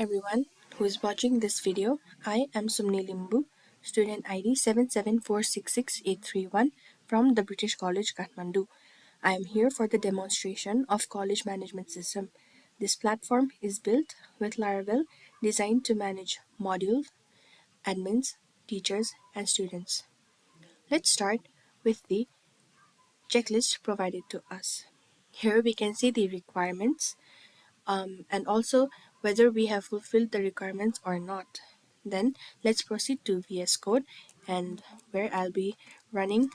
everyone who is watching this video. I am Sumni Limbu, student ID 774666831 from the British College, Kathmandu. I am here for the demonstration of college management system. This platform is built with Laravel, designed to manage modules, admins, teachers, and students. Let's start with the checklist provided to us. Here we can see the requirements and also whether we have fulfilled the requirements or not. Then let's proceed to VS Code and where I'll be running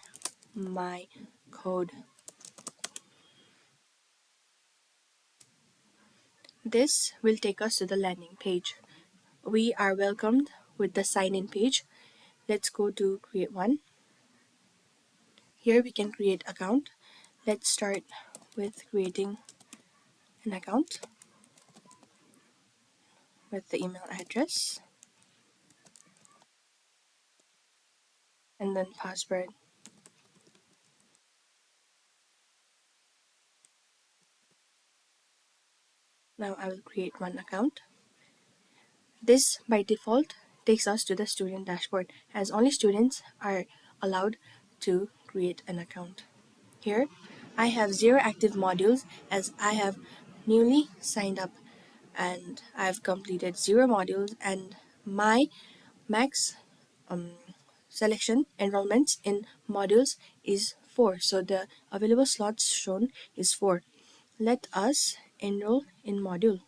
my code. This will take us to the landing page. We are welcomed with the sign in page. Let's go to create one. Here we can create account. Let's start with creating an account with the email address and then password. Now I will create one account. This by default takes us to the student dashboard as only students are allowed to create an account. Here I have 0 active modules as I have newly signed up and I've completed 0 modules and my max selection enrollments in modules is 4. So the available slots shown is 4. Let us enroll in module.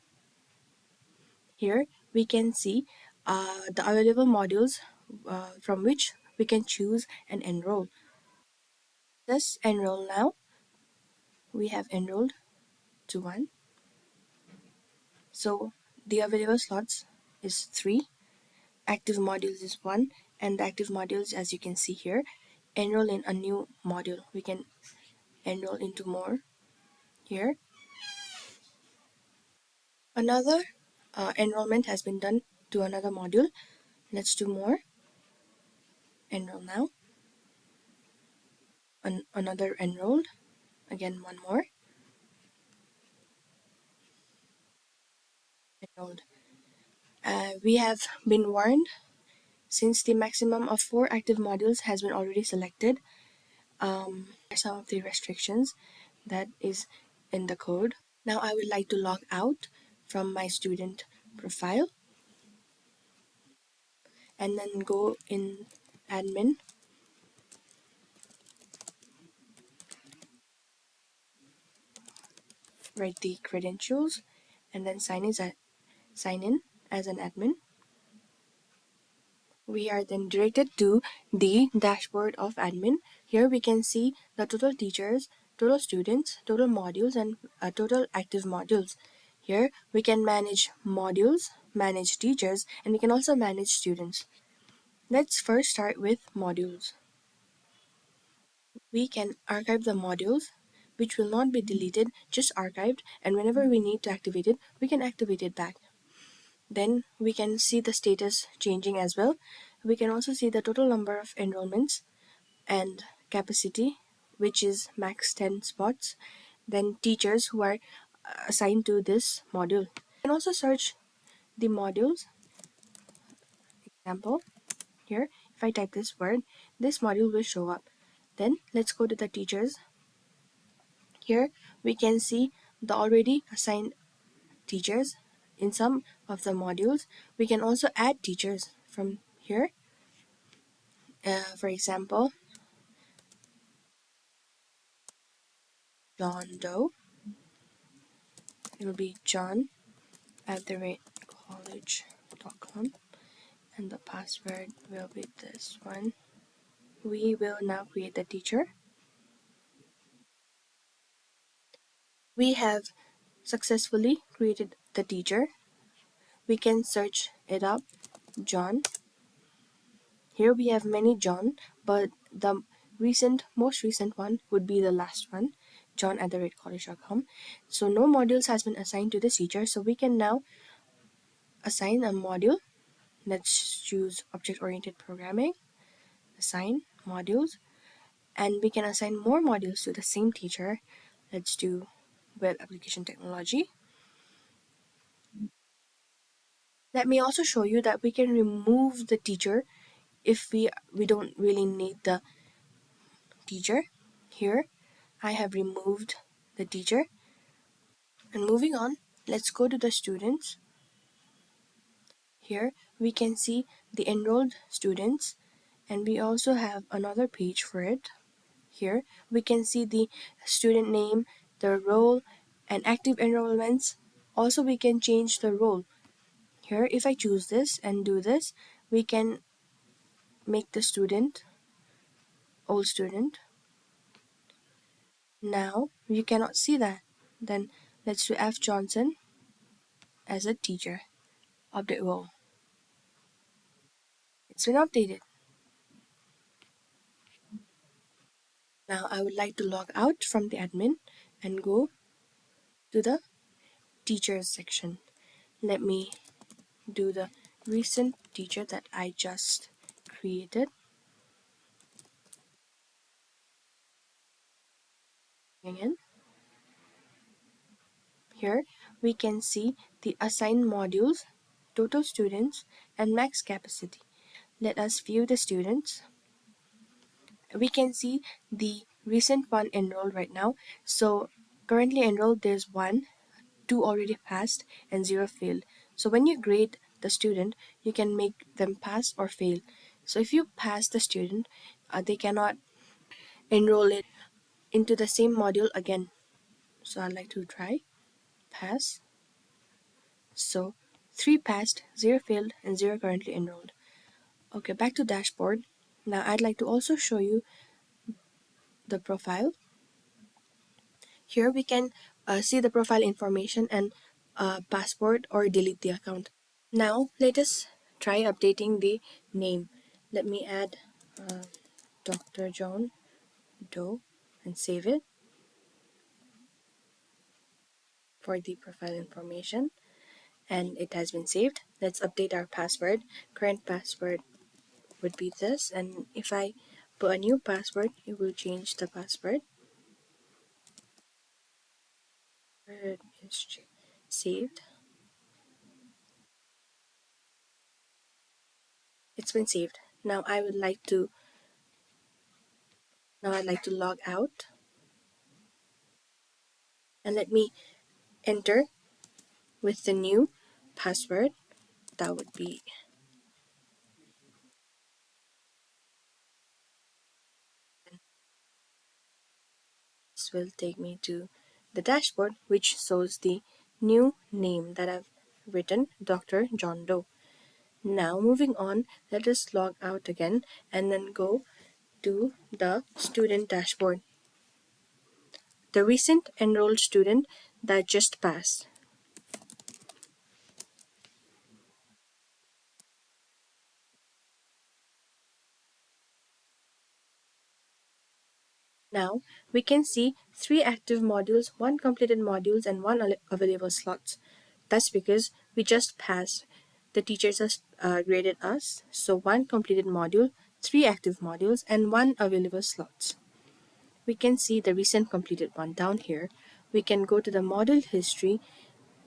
Here we can see the available modules from which we can choose and enroll. Let's enroll now. We have enrolled to 1. So the available slots is 3. Active modules is 1. And the active modules, as you can see here, enroll in a new module. We can enroll into more here. Another enrollment has been done to another module. Let's do more. Enroll now. Another enrolled. Again, one more. Enrolled. We have been warned since the maximum of 4 active modules has been already selected. Some of the restrictions that is in the code. Now I would like to log out from my student profile and then go in admin, write the credentials and then sign in as an admin. We are then directed to the dashboard of admin. Here we can see the total teachers, total students, total modules and total active modules. Here we can manage modules, manage teachers, and we can also manage students. Let's first start with modules. We can archive the modules, which will not be deleted, just archived, and whenever we need to activate it, we can activate it back. Then we can see the status changing as well. We can also see the total number of enrollments and capacity, which is max 10 spots. Then teachers who are assigned to this module. You can also search the modules. Example, here, if I type this word, this module will show up. Then let's go to the teachers. Here we can see the already assigned teachers in some of the modules. We can also add teachers from here. For example, John Doe. It will be john@college.com and the password will be this one. We will now create the teacher. We have successfully created the teacher. We can search it up, John. Here we have many John, but the most recent one would be the last one, john@college.com. So no modules has been assigned to the teacher, so we can now assign a module. Let's choose object-oriented programming, assign modules, and we can assign more modules to the same teacher. Let's do web application technology. Let me also show you that we can remove the teacher if we don't really need the teacher. Here I have removed the teacher. And moving on, let's go to the students. Here we can see the enrolled students, and we also have another page for it. Here we can see the student name, the role, and active enrollments. Also, we can change the role. Here, if I choose this and do this, we can make the student old student. Now you cannot see that. Then let's do F Johnson as a teacher. Update role. It's been updated. Now I would like to log out from the admin and go to the teachers section. Let me do the recent teacher that I just created. Again, here we can see the assigned modules, total students, and max capacity. Let us view the students. We can see the recent one enrolled right now. So currently enrolled, there's 1, 2 already passed, and 0 failed. So when you grade the student, you can make them pass or fail. So if you pass the student, they cannot enroll it into the same module again. So I'd like to try pass. So 3 passed, 0 failed, and 0 currently enrolled. Okay, back to dashboard. Now I'd like to also show you the profile. Here we can see the profile information and password or delete the account. Now let us try updating the name. Let me add Dr. John Doe and save it for the profile information, and it has been saved. Let's update our password. Current password would be this, and if I put a new password, it will change the password. It is saved. It's been saved. Now I'd like to log out, and let me enter with the new password. That would be, this will take me to the dashboard, which shows the new name that I've written, Dr. John Doe. Now moving on, let us log out again and then go to the student dashboard. The recent enrolled student that just passed. Now we can see 3 active modules, 1 completed modules, and 1 available slots. That's because we just passed. The teachers has graded us. So 1 completed module, 3 active modules, and 1 available slots. We can see the recent completed one down here. We can go to the module history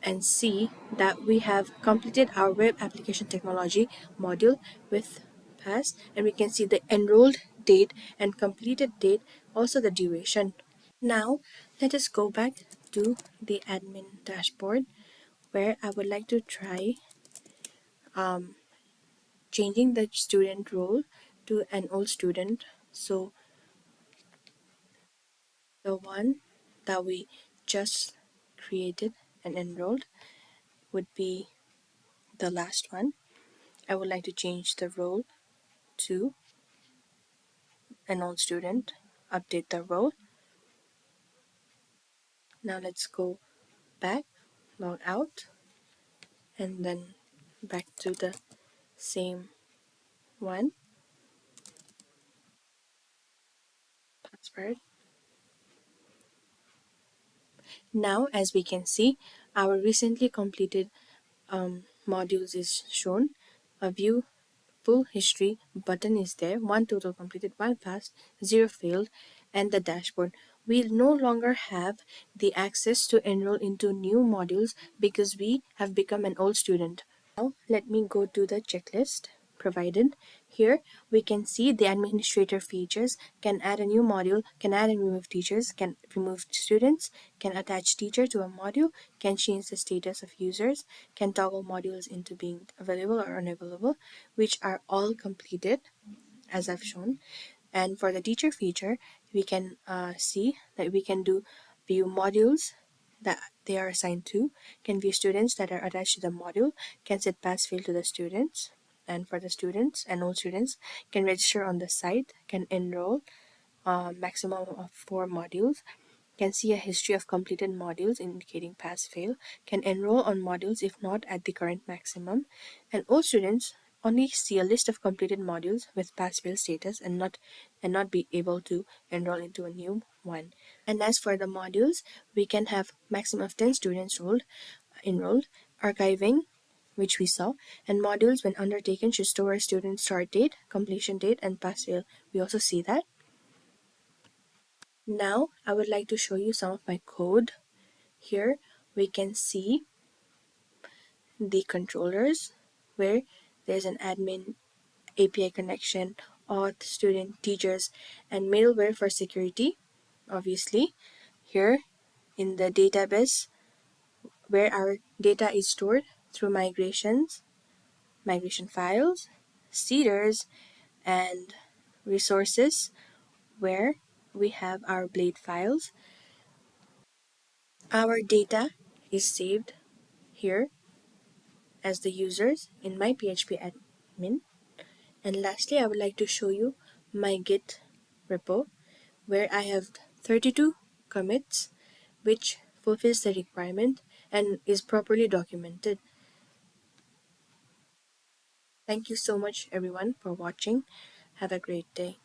and see that we have completed our web application technology module with pass, and we can see the enrolled date and completed date, also the duration. Now let us go back to the admin dashboard, where I would like to try changing the student role to an old student. So the one that we just created and enrolled would be the last one. I would like to change the role to an old student, update the role. Now let's go back, log out, and then back to the same one, password. Now as we can see, our recently completed modules is shown. A view full history button is there, 1 total completed, 1 passed, 0 failed, and the dashboard. We no longer have the access to enroll into new modules because we have become an old student. Now let me go to the checklist provided. Here we can see the administrator features: can add a new module, can add and remove teachers, can remove students, can attach teacher to a module, can change the status of users, can toggle modules into being available or unavailable, which are all completed as I've shown. And for the teacher feature, we can see that we can do view modules that they are assigned to, can view students that are attached to the module, can set pass fail to the students. And for the students, enroll students, can register on the site, can enroll maximum of 4 modules, can see a history of completed modules indicating pass fail, can enroll on modules if not at the current maximum, and all students only see a list of completed modules with pass fail status and not be able to enroll into a new one. And as for the modules, we can have maximum of 10 students enrolled, archiving, which we saw, and modules when undertaken should store a student start date, completion date, and pass fail. We also see that. Now I would like to show you some of my code. Here we can see the controllers where there's an admin, API connection, auth, student, teachers, and middleware for security. Obviously, here in the database where our data is stored through migrations, migration files, seeders, and resources where we have our blade files. Our data is saved here as the users in my PHP admin. And lastly, I would like to show you my Git repo where I have 32 commits which fulfills the requirement and is properly documented. Thank you so much everyone for watching. Have a great day.